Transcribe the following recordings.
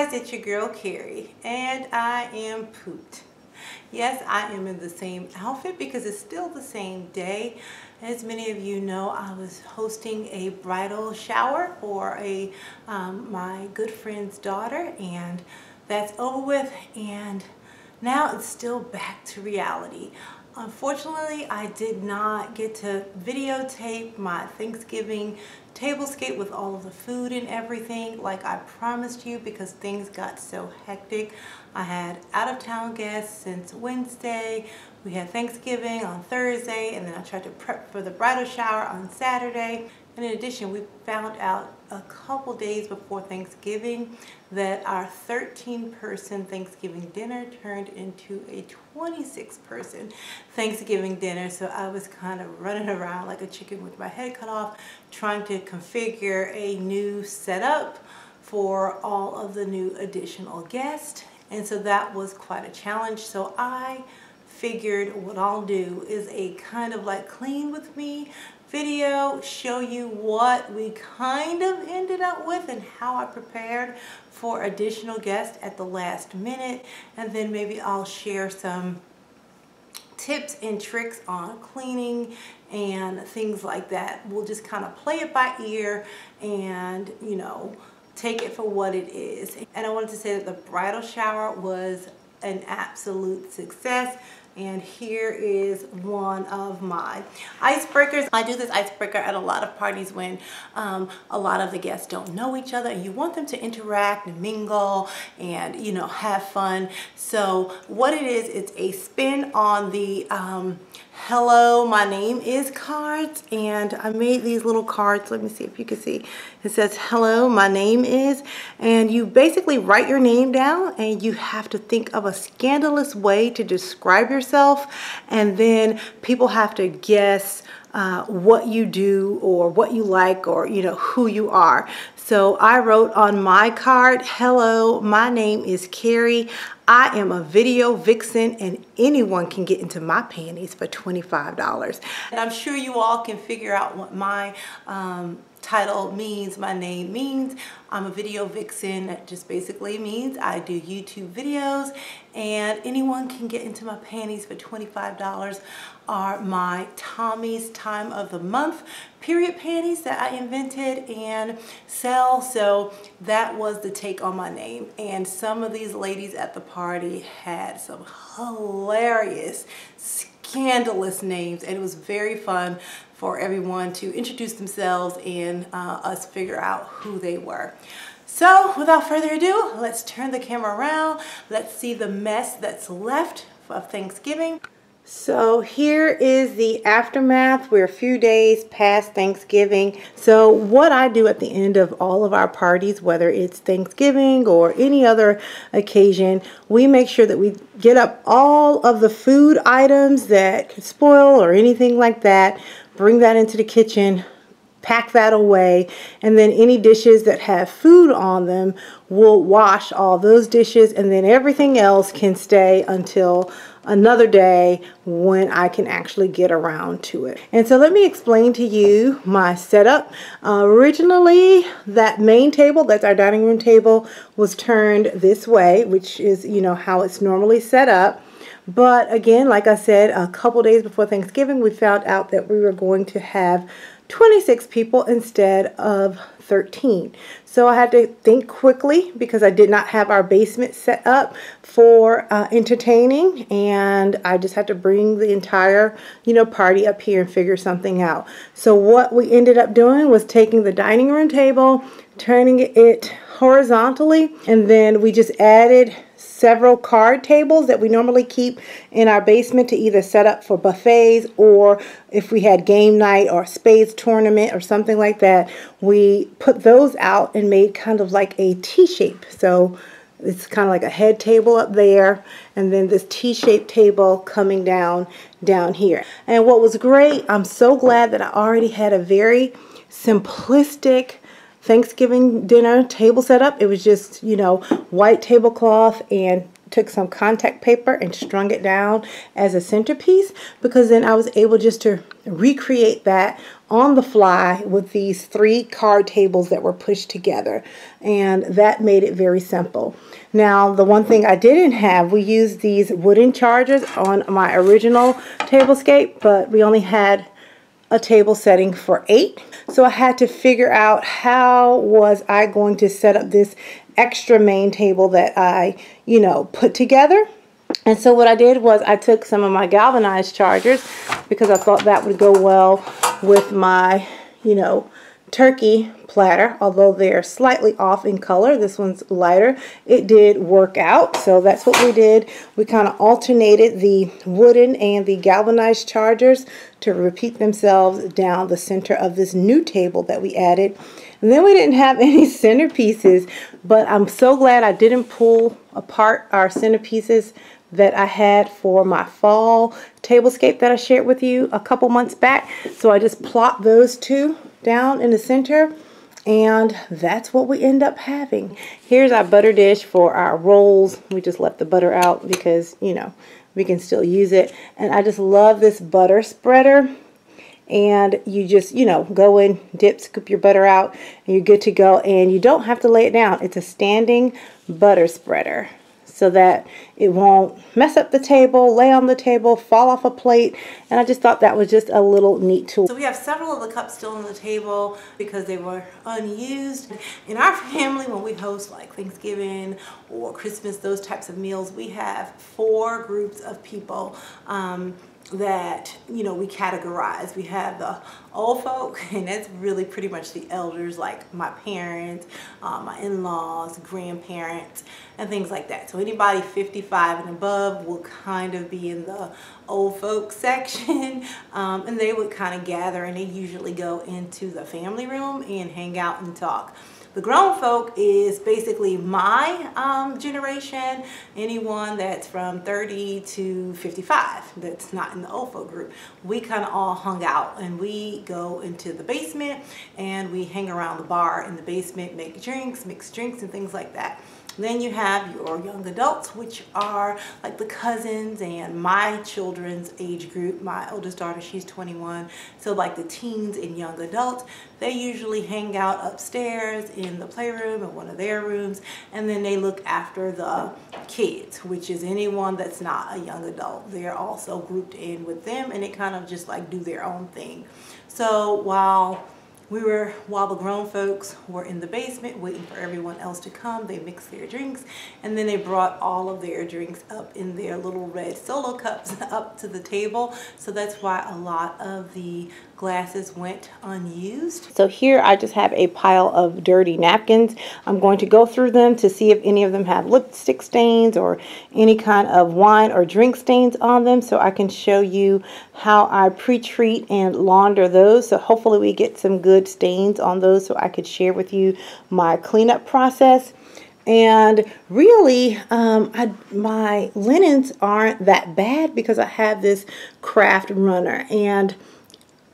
guys, it's your girl Carrie, and I am pooped. Yes, I am in the same outfit because it's still the same day. As many of you know, I was hosting a bridal shower for my good friend's daughter, and that's over with, and now it's still back to reality. Unfortunately, I did not get to videotape my Thanksgiving tablescape with all of the food and everything like I promised you because things got so hectic. I had out-of-town guests since Wednesday. We had Thanksgiving on Thursday, and then I tried to prep for the bridal shower on Saturday. And in addition, we found out a couple days before Thanksgiving that our 13-person Thanksgiving dinner turned into a 26-person Thanksgiving dinner. So I was kind of running around like a chicken with my head cut off, trying to configure a new setup for all of the new additional guests. And so that was quite a challenge. So I figured what I'll do is a kind of like clean with me video, show you what we kind of ended up with and how I prepared for additional guests at the last minute, and then maybe I'll share some tips and tricks on cleaning and things like that. We'll just kind of play it by ear and, you know, take it for what it is. And I wanted to say that the bridal shower was an absolute success. And here is one of my icebreakers. I do this icebreaker at a lot of parties when a lot of the guests don't know each other and you want them to interact and mingle and, you know, have fun. So what it is, it's a spin on the hello, my name is cards, and I made these little cards. Let me see if you can see. It says hello, my name is, and you basically write your name down and you have to think of a scandalous way to describe yourself, and then people have to guess what you do or what you like or, you know, who you are. So I wrote on my card, hello, my name is Carrie. I am a video vixen and anyone can get into my panties for $25. And I'm sure you all can figure out what my title means, my name means. I'm a video vixen. That just basically means I do YouTube videos, and anyone can get into my panties for $25 are my Tommy's Time of the Month period panties that I invented and sell. So that was the take on my name. And some of these ladies at the party had some hilarious, scandalous names, and it was very fun for everyone to introduce themselves and us figure out who they were. So without further ado, let's turn the camera around. Let's see the mess that's left of Thanksgiving. So here is the aftermath. We're a few days past Thanksgiving. So what I do at the end of all of our parties, whether it's Thanksgiving or any other occasion, we make sure that we get up all of the food items that could spoil or anything like that, bring that into the kitchen, pack that away, and then any dishes that have food on them, we'll wash all those dishes, and then everything else can stay until another day when I can actually get around to it. And so let me explain to you my setup. Originally, that main table, that's our dining room table, was turned this way, which is, you know, how it's normally set up. But again, like I said, a couple days before Thanksgiving, we found out that we were going to have 26 people instead of 13. So I had to think quickly because I did not have our basement set up for entertaining, and I just had to bring the entire, you know, party up here and figure something out. So what we ended up doing was taking the dining room table, turning it horizontally, and then we just added several card tables that we normally keep in our basement to either set up for buffets, or if we had game night or spades tournament or something like that, we put those out and made kind of like a T-shape. So it's kind of like a head table up there, and then this T-shaped table coming down here. And what was great, I'm so glad that I already had a very simplistic Thanksgiving dinner table setup. It was just, you know, white tablecloth, and took some contact paper and strung it down as a centerpiece, because then I was able just to recreate that on the fly with these 3 card tables that were pushed together, and that made it very simple. Now, the one thing I didn't have, we used these wooden chargers on my original tablescape, but we only had a table setting for 8. So I had to figure out how was I going to set up this extra main table that I, put together. And so what I did was I took some of my galvanized chargers because I thought that would go well with my, turkey platter. Although they're slightly off in color, this one's lighter, it did work out. So that's what we did. We kind of alternated the wooden and the galvanized chargers to repeat themselves down the center of this new table that we added. And then we didn't have any centerpieces, but I'm so glad I didn't pull apart our centerpieces that I had for my fall tablescape that I shared with you a couple months back. So I just plopped those 2 down in the center, and that's what we end up having. Here's our butter dish for our rolls. We just left the butter out because, we can still use it. And I just love this butter spreader. And you just, go in, dip, scoop your butter out, and you're good to go. And you don't have to lay it down. It's a standing butter spreader, so that it won't mess up the table, lay on the table, fall off a plate. And I just thought that was just a little neat tool. So we have several of the cups still on the table because they were unused. In our family, when we host like Thanksgiving or Christmas, those types of meals, we have 4 groups of people that we categorize. We have the old folk, and that's really pretty much the elders, like my parents, my in-laws, grandparents, and things like that. So anybody 55 and above will kind of be in the old folk section, and they would kind of gather, and they usually go into the family room and hang out and talk. The grown folk is basically my generation, anyone that's from 30 to 55 that's not in the old folk group. We kind of all hung out, and we go into the basement and we hang around the bar in the basement, make drinks, mix drinks and things like that. Then you have your young adults, which are like the cousins and my children's age group. My oldest daughter, she's 21. So like the teens and young adults, they usually hang out upstairs in the playroom in one of their rooms. And then they look after the kids, which is anyone that's not a young adult. They're also grouped in with them, and they kind of just like do their own thing. So while the grown folks were in the basement waiting for everyone else to come, they mixed their drinks, and then they brought all of their drinks up in their little red solo cups up to the table. So that's why a lot of the glasses went unused. So here I just have a pile of dirty napkins. I'm going to go through them to see if any of them have lipstick stains or any kind of wine or drink stains on them, so I can show you how I pre-treat and launder those. So hopefully we get some good stains on those so I could share with you my cleanup process. And really, my linens aren't that bad because I have this craft runner, and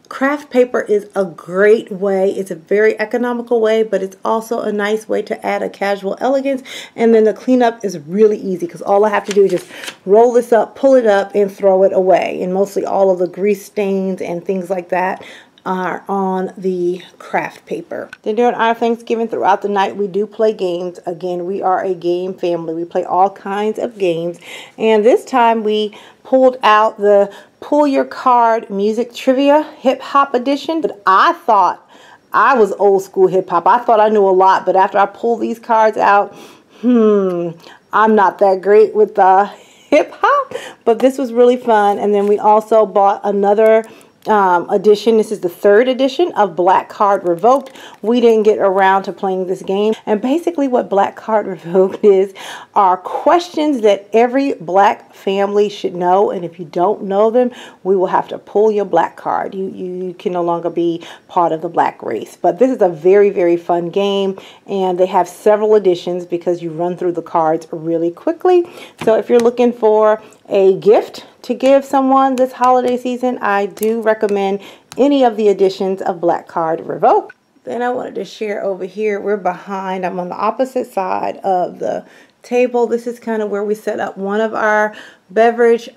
craft paper is a great way. It's a very economical way, but it's also a nice way to add a casual elegance. And then the cleanup is really easy because all I have to do is just roll this up, pull it up, and throw it away. And mostly all of the grease stains and things like that are on the craft paper. Then during our Thanksgiving throughout the night, we do play games. Again, we are a game family. We play all kinds of games. And this time we pulled out the Pull Your Card Music Trivia Hip Hop Edition. But I thought I was old school hip hop. I thought I knew a lot, but after I pulled these cards out, I'm not that great with the hip hop, but this was really fun. And then we also bought another edition. This is the 3rd edition of Black Card Revoked. We didn't get around to playing this game, and basically what Black Card Revoked is are questions that every black family should know, and if you don't know them, we will have to pull your black card. You can no longer be part of the black race. But this is a very, very fun game, and they have several editions because you run through the cards really quickly. So if you're looking for a gift to give someone this holiday season, I do recommend any of the editions of Black Card Revoked. Then I wanted to share over here, we're behind, I'm on the opposite side of the table. This is kind of where we set up one of our beverage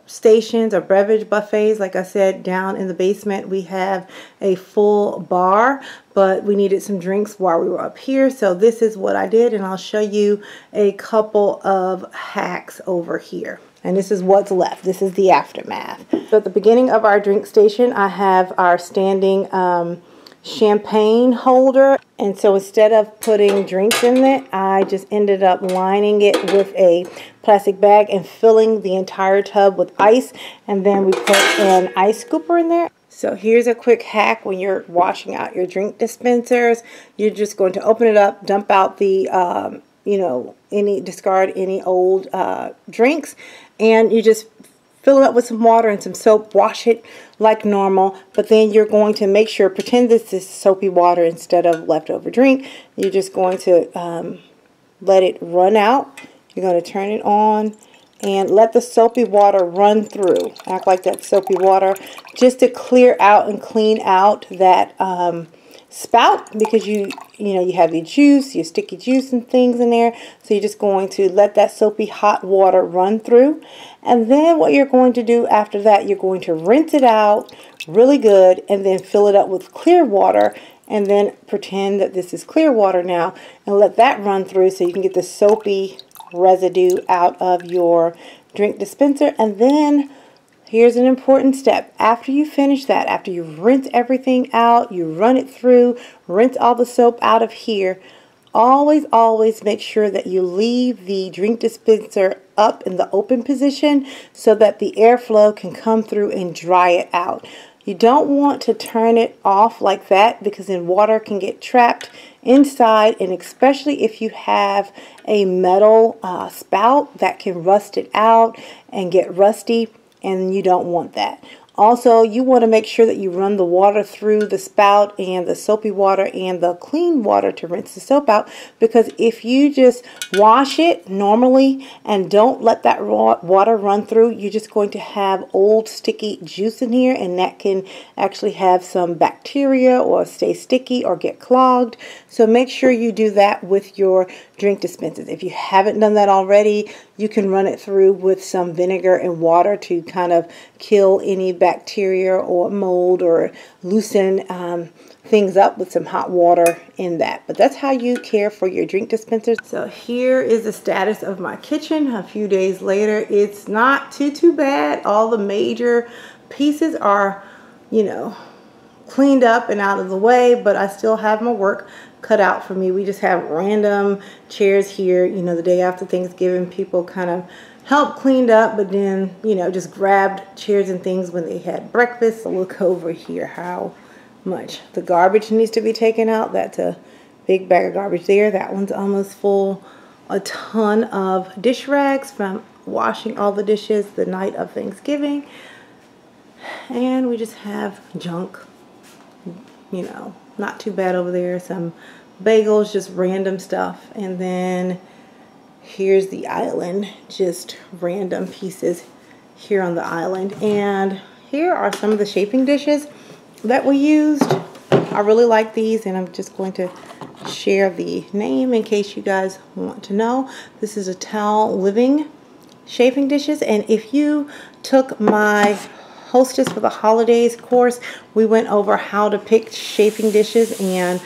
stations or beverage buffets. Like I said, down in the basement we have a full bar, but we needed some drinks while we were up here, so this is what I did, and I'll show you a couple of hacks over here. And this is what's left. This is the aftermath. So at the beginning of our drink station, I have our standing champagne holder, and so instead of putting drinks in it, I just ended up lining it with a plastic bag and filling the entire tub with ice, and then we put an ice scooper in there. So here's a quick hack when you're washing out your drink dispensers. You're just going to open it up, dump out the discard any old drinks, and you just fill it up with some water and some soap, wash it like normal, but then you're going to make sure, pretend this is soapy water instead of leftover drink. You're just going to let it run out. You're going to turn it on and let the soapy water run through. Act like that's soapy water, just to clear out and clean out that spout, because you have your juice, your sticky juice and things in there. So you're just going to let that soapy hot water run through, and then what you're going to do after that, you're going to rinse it out really good and then fill it up with clear water, and then pretend that this is clear water now and let that run through so you can get the soapy residue out of your drink dispenser. And then here's an important step. After you finish that, after you rinse everything out, you run it through, rinse all the soap out of here, always make sure that you leave the drink dispenser up in the open position so that the airflow can come through and dry it out. You don't want to turn it off like that, because then water can get trapped inside, and especially if you have a metal spout, that can rust it out and get rusty, and you don't want that. Also, you want to make sure that you run the water through the spout and the soapy water and the clean water to rinse the soap out, because if you just wash it normally and don't let that water run through, you're just going to have old sticky juice in here, and that can actually have some bacteria or stay sticky or get clogged. So make sure you do that with your drink dispensers. If you haven't done that already, you can run it through with some vinegar and water to kind of kill any bacteria or mold, or loosen things up with some hot water in that. But that's how you care for your drink dispensers. So here is the status of my kitchen a few days later. It's not too bad. All the major pieces are, cleaned up and out of the way, but I still have my work cut out for me. We just have random chairs here. The day after Thanksgiving, people kind of helped cleaned up, but then, just grabbed chairs and things when they had breakfast. So look over here how much the garbage needs to be taken out. That's a big bag of garbage there. That one's almost full. A ton of dish rags from washing all the dishes the night of Thanksgiving. And we just have junk, not too bad over there. Some bagels, just random stuff. And then here's the island, just random pieces here on the island. And here are some of the chafing dishes that we used. I really like these, and I'm just going to share the name in case you guys want to know. This is a Towel Living chafing dishes, and if you took my Hostess for the Holidays course, we went over how to pick chafing dishes and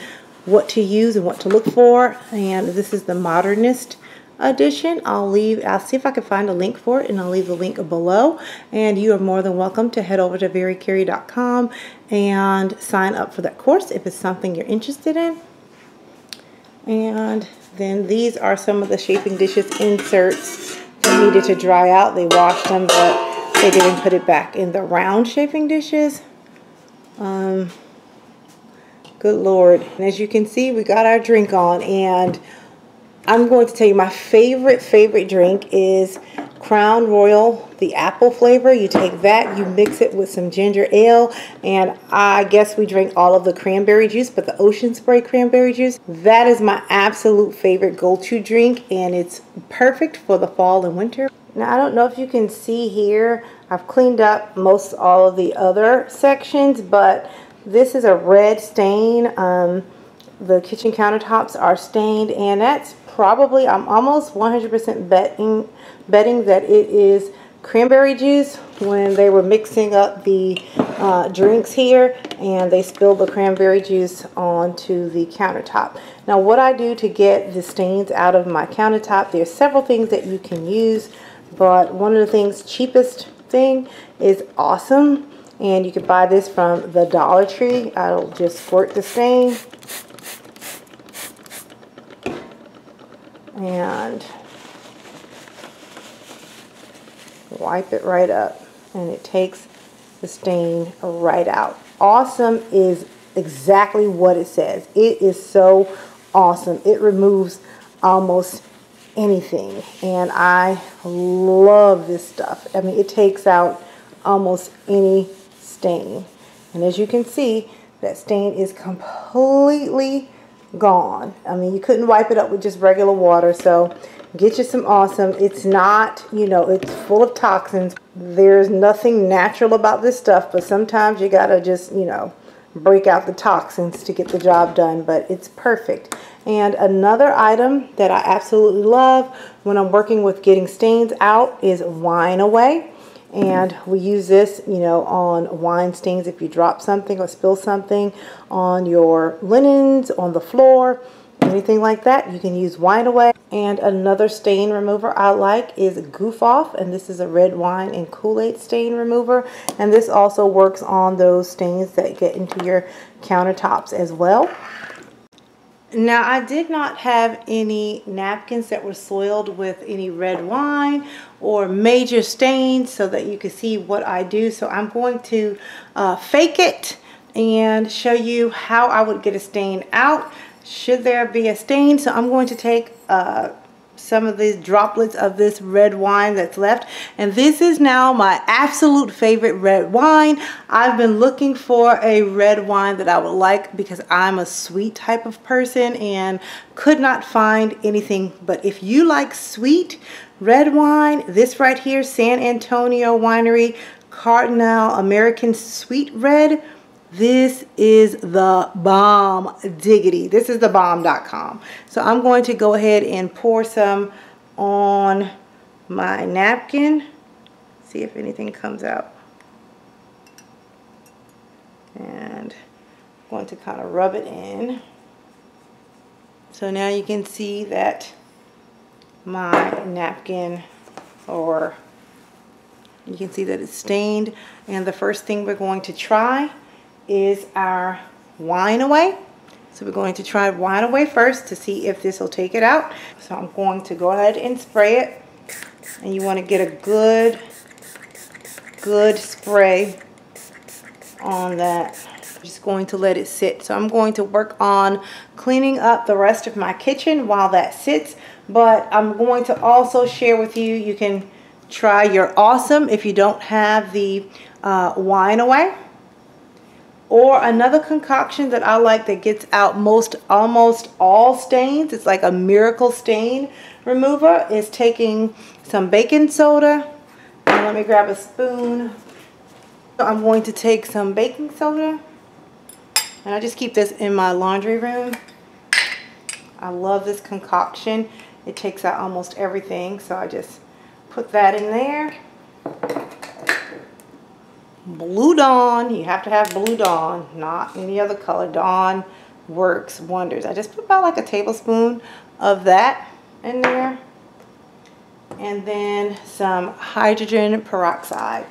what to use and what to look for. And this is the Modernist edition. I'll see if I can find a link for it, and I'll leave the link below. And you are more than welcome to head over to verycarey.com and sign up for that course if it's something you're interested in. And then these are some of the chafing dishes inserts that needed to dry out. They washed them, but they didn't put it back in the round chafing dishes. Good Lord. And as you can see, we got our drink on, and I'm going to tell you my favorite drink is Crown Royal, the apple flavor. You take that, you mix it with some ginger ale, and I guess we drank all of the cranberry juice, but the Ocean Spray cranberry juice, that is my absolute favorite go-to drink, and it's perfect for the fall and winter. Now, I don't know if you can see here, I've cleaned up most all of the other sections, but this is a red stain. The kitchen countertops are stained, and that's I'm almost 100% betting that it is cranberry juice when they were mixing up the drinks here, and they spilled the cranberry juice onto the countertop. Now what I do to get the stains out of my countertop, there's several things that you can use, but one of the things, cheapest thing, is Awesome, and you can buy this from the Dollar Tree. I'll just squirt the stain and wipe it right up, and it takes the stain right out. Awesome is exactly what it says. It is so awesome. It removes almost anything, and I love this stuff. I mean, it takes out almost any stain, and as you can see, that stain is completely gone. I mean, you couldn't wipe it up with just regular water, so get you some Awesome. It's not, you know, it's full of toxins. There's nothing natural about this stuff, but sometimes you gotta just, you know, break out the toxins to get the job done, but it's perfect. And another item that I absolutely love when I'm working with getting stains out is Wine Away. And we use this, you know, on wine stains. If you drop something or spill something on your linens, on the floor, anything like that, you can use Wine Away. And another stain remover I like is Goof Off, and this is a red wine and Kool-Aid stain remover, and this also works on those stains that get into your countertops as well. Now, I did not have any napkins that were soiled with any red wine or major stains so that you can see what I do. So I'm going to fake it and show you how I would get a stain out should there be a stain. So I'm going to take some of these droplets of this red wine that's left, and this is now my absolute favorite red wine. I've been looking for a red wine that I would like because I'm a sweet type of person and could not find anything. But if you like sweet red wine, this right here, San Antonio Winery Cardinal American Sweet Red, this is the bomb diggity. This is the bomb.com. So I'm going to go ahead and pour some on my napkin. See if anything comes out. And I'm going to kind of rub it in. So now you can see that my napkin, or you can see that it's stained. And the first thing we're going to try is our Wine Away. So we're going to try Wine Away first to see if this will take it out. So I'm going to go ahead and spray it, and you want to get a good spray on that. I'm just going to let it sit. So I'm going to work on cleaning up the rest of my kitchen while that sits, but I'm going to also share with you, you can try your Awesome if you don't have the Wine Away. Or another concoction that I like that gets out almost all stains, it's like a miracle stain remover, is taking some baking soda. And let me grab a spoon. So I'm going to take some baking soda, and I just keep this in my laundry room. I love this concoction. It takes out almost everything, so I just put that in there. Blue Dawn, you have to have Blue Dawn, not any other color. Dawn works wonders. I just put about like a tablespoon of that in there, and then some hydrogen peroxide.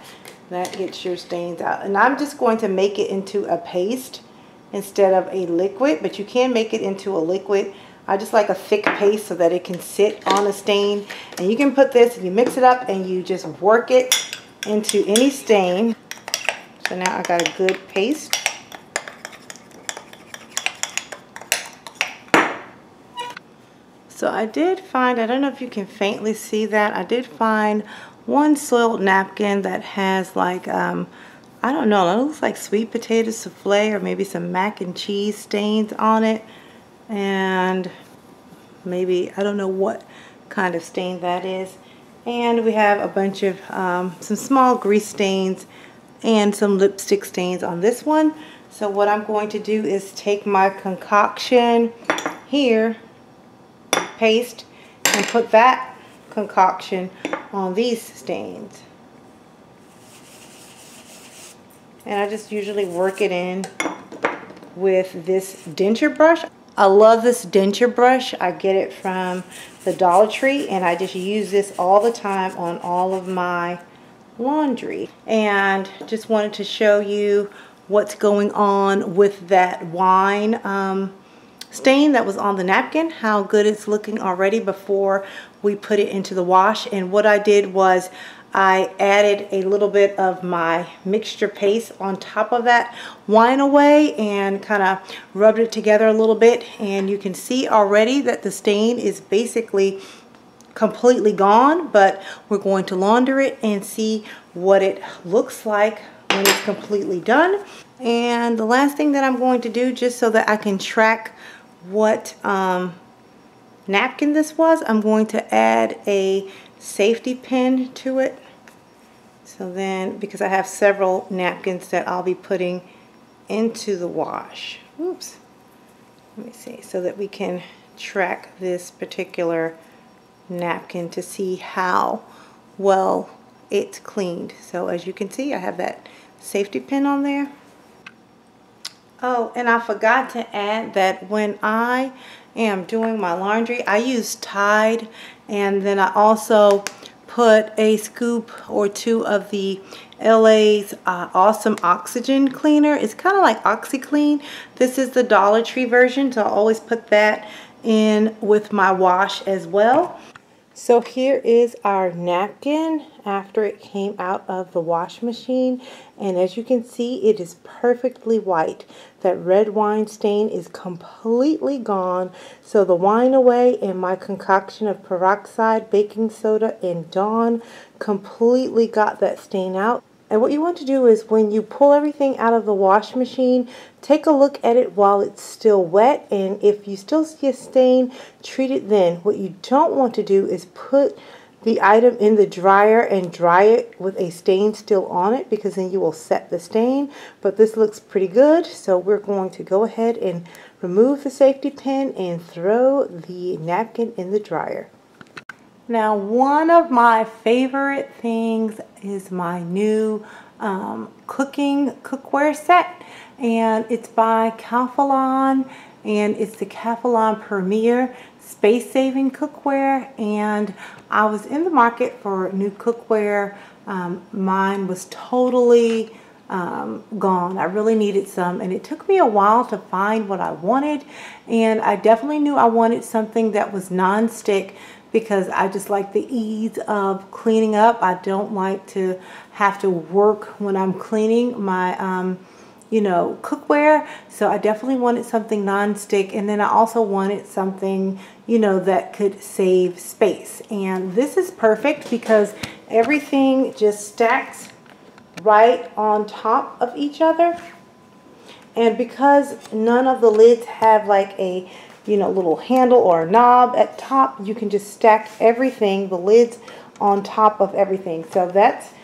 That gets your stains out. And I'm just going to make it into a paste instead of a liquid, but you can make it into a liquid. I just like a thick paste so that it can sit on a stain. And you can put this, and you mix it up, and you just work it into any stain. So now I got a good paste. So I did find, I don't know if you can faintly see that, I did find one soiled napkin that has like, I don't know, it looks like sweet potato souffle or maybe some mac and cheese stains on it. And maybe, I don't know what kind of stain that is. And we have a bunch of, some small grease stains and some lipstick stains on this one. So what I'm going to do is take my concoction here, paste, and put that concoction on these stains. And I just usually work it in with this denture brush. I love this denture brush. I get it from the Dollar Tree, and I just use this all the time on all of my laundry. And just wanted to show you what's going on with that wine stain that was on the napkin, how good it's looking already before we put it into the wash. And what I did was I added a little bit of my mixture paste on top of that wine away and kind of rubbed it together a little bit, and you can see already that the stain is basically completely gone, but we're going to launder it and see what it looks like when it's completely done. And the last thing that I'm going to do, just so that I can track what napkin this was, I'm going to add a safety pin to it. So then, because I have several napkins that I'll be putting into the wash. Oops. Let me see, so that we can track this particular napkin to see how well it's cleaned. So as you can see, I have that safety pin on there. Oh, and I forgot to add that when I am doing my laundry, I use Tide, and then I also put a scoop or two of the LA's Awesome Oxygen Cleaner. It's kind of like OxyClean. This is the Dollar Tree version, so I always put that in with my wash as well. So here is our napkin after it came out of the wash machine, and as you can see, it is perfectly white. That red wine stain is completely gone. So the wine away and my concoction of peroxide, baking soda, and Dawn completely got that stain out. And what you want to do is when you pull everything out of the wash machine, take a look at it while it's still wet, and if you still see a stain, treat it then. What you don't want to do is put the item in the dryer and dry it with a stain still on it, because then you will set the stain. But this looks pretty good, so we're going to go ahead and remove the safety pin and throw the napkin in the dryer. Now, one of my favorite things is my new cookware set, and it's by Calphalon, and it's the Calphalon Premier space-saving cookware. And I was in the market for new cookware. Mine was totally gone. I really needed some, and it took me a while to find what I wanted, and I definitely knew I wanted something that was non-stick, because I just like the ease of cleaning up. I don't like to have to work when I'm cleaning my you know, cookware. So I definitely wanted something non-stick, and then I also wanted something, you know, that could save space. And this is perfect because everything just stacks right on top of each other. And because none of the lids have like a, you know, little handle or a knob at top, you can just stack everything, the lids on top of everything. So that's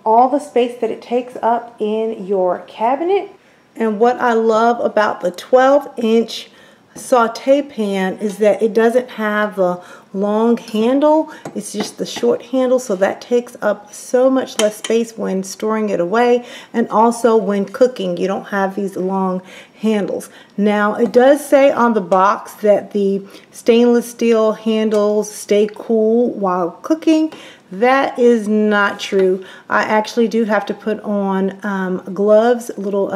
all the space that it takes up in your cabinet. And what I love about the 12-inch saute pan is that it doesn't have the long handle. It's just the short handle, so that takes up so much less space when storing it away, and also when cooking you don't have these long handles. Now, it does say on the box that the stainless steel handles stay cool while cooking. That is not true. I actually do have to put on gloves, little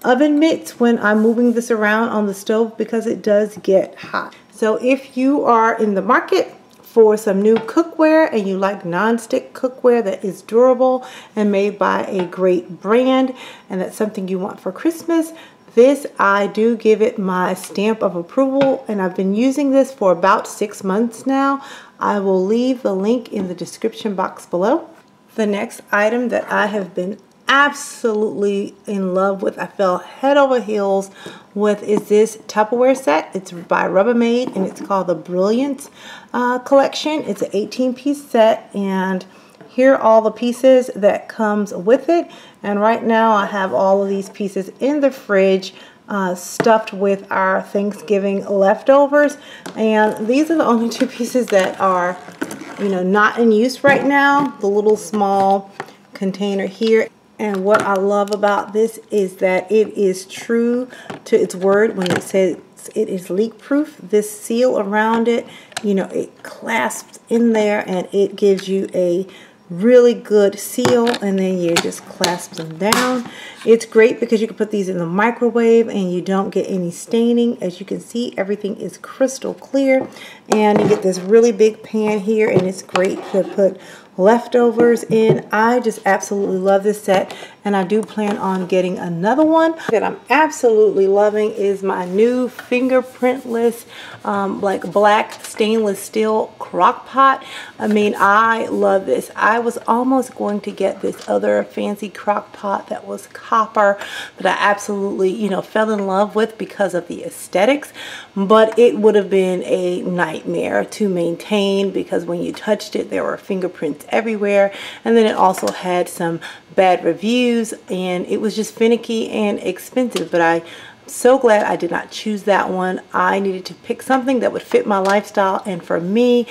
oven mitts when I'm moving this around on the stove, because it does get hot. So if you are in the market for some new cookware and you like non-stick cookware that is durable and made by a great brand, and that's something you want for Christmas, this, I do give it my stamp of approval, and I've been using this for about 6 months now. I will leave the link in the description box below. The next item that I have been absolutely in love with, I fell head over heels with, is this Tupperware set. It's by Rubbermaid, and it's called the Brilliance collection. It's an 18-piece set, and here are all the pieces that comes with it. And right now I have all of these pieces in the fridge stuffed with our Thanksgiving leftovers. And these are the only two pieces that are, you know, not in use right now. The little small container here. And what I love about this is that it is true to its word when it says it is leak proof. This seal around it, you know, it clasps in there and it gives you a really good seal, and then you just clasp them down. It's great because you can put these in the microwave and you don't get any staining. As you can see, everything is crystal clear, and you get this really big pan here, and it's great to put leftovers in. I just absolutely love this set, and I do plan on getting another one. That I'm absolutely loving is my new fingerprintless like black stainless steel crock pot. I mean, I love this. I was almost going to get this other fancy crock pot that was copper that I absolutely, you know, fell in love with because of the aesthetics, but it would have been a nightmare to maintain because when you touched it there were fingerprints everywhere, and then it also had some bad reviews, and it was just finicky and expensive. But I'm so glad I did not choose that one. I needed to pick something that would fit my lifestyle, and for me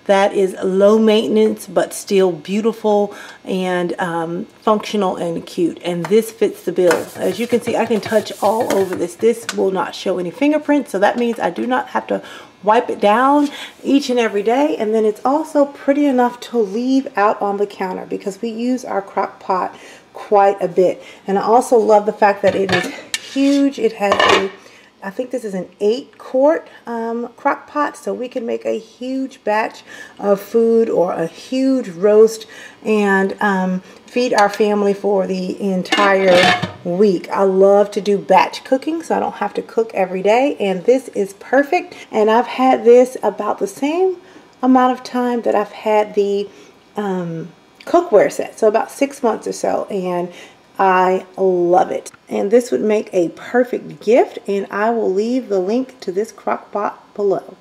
that is low maintenance but still beautiful and functional and cute, and this fits the bill. As you can see, I can touch all over this. This will not show any fingerprints, so that means I do not have to wipe it down each and every day. And then it's also pretty enough to leave out on the counter because we use our crock pot quite a bit. And I also love the fact that it is huge. It has a, I think this is an 8-quart crock pot, so we can make a huge batch of food or a huge roast and feed our family for the entire week. I love to do batch cooking, so I don't have to cook every day, and this is perfect. And I've had this about the same amount of time that I've had the cookware set, so about 6 months or so, and I love it. And this would make a perfect gift, and I will leave the link to this crock pot below.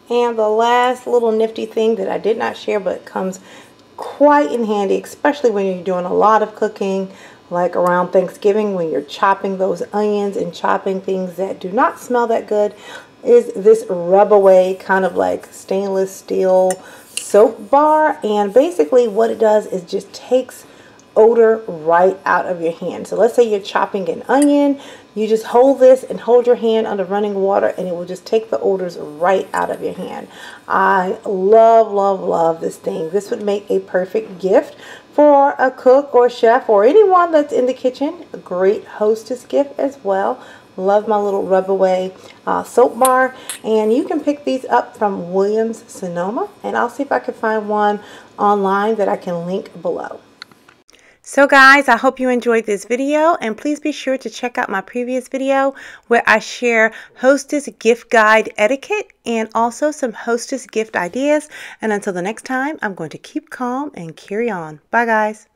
And the last little nifty thing that I did not share but comes quite in handy, especially when you're doing a lot of cooking, like around Thanksgiving when you're chopping those onions and chopping things that do not smell that good, is this Rubbermaid kind of like stainless steel soap bar. And basically what it does is just takes odor right out of your hand. So let's say you're chopping an onion, you just hold this and hold your hand under running water, and it will just take the odors right out of your hand. I love, love, love this thing. This would make a perfect gift for a cook or chef or anyone that's in the kitchen. A great hostess gift as well. Love my little Rubbermaid soap bar, and you can pick these up from Williams Sonoma, and I'll see if I can find one online that I can link below. So guys, I hope you enjoyed this video, and please be sure to check out my previous video where I share hostess gift guide etiquette and also some hostess gift ideas. And until the next time, I'm going to keep calm and carry on. Bye guys.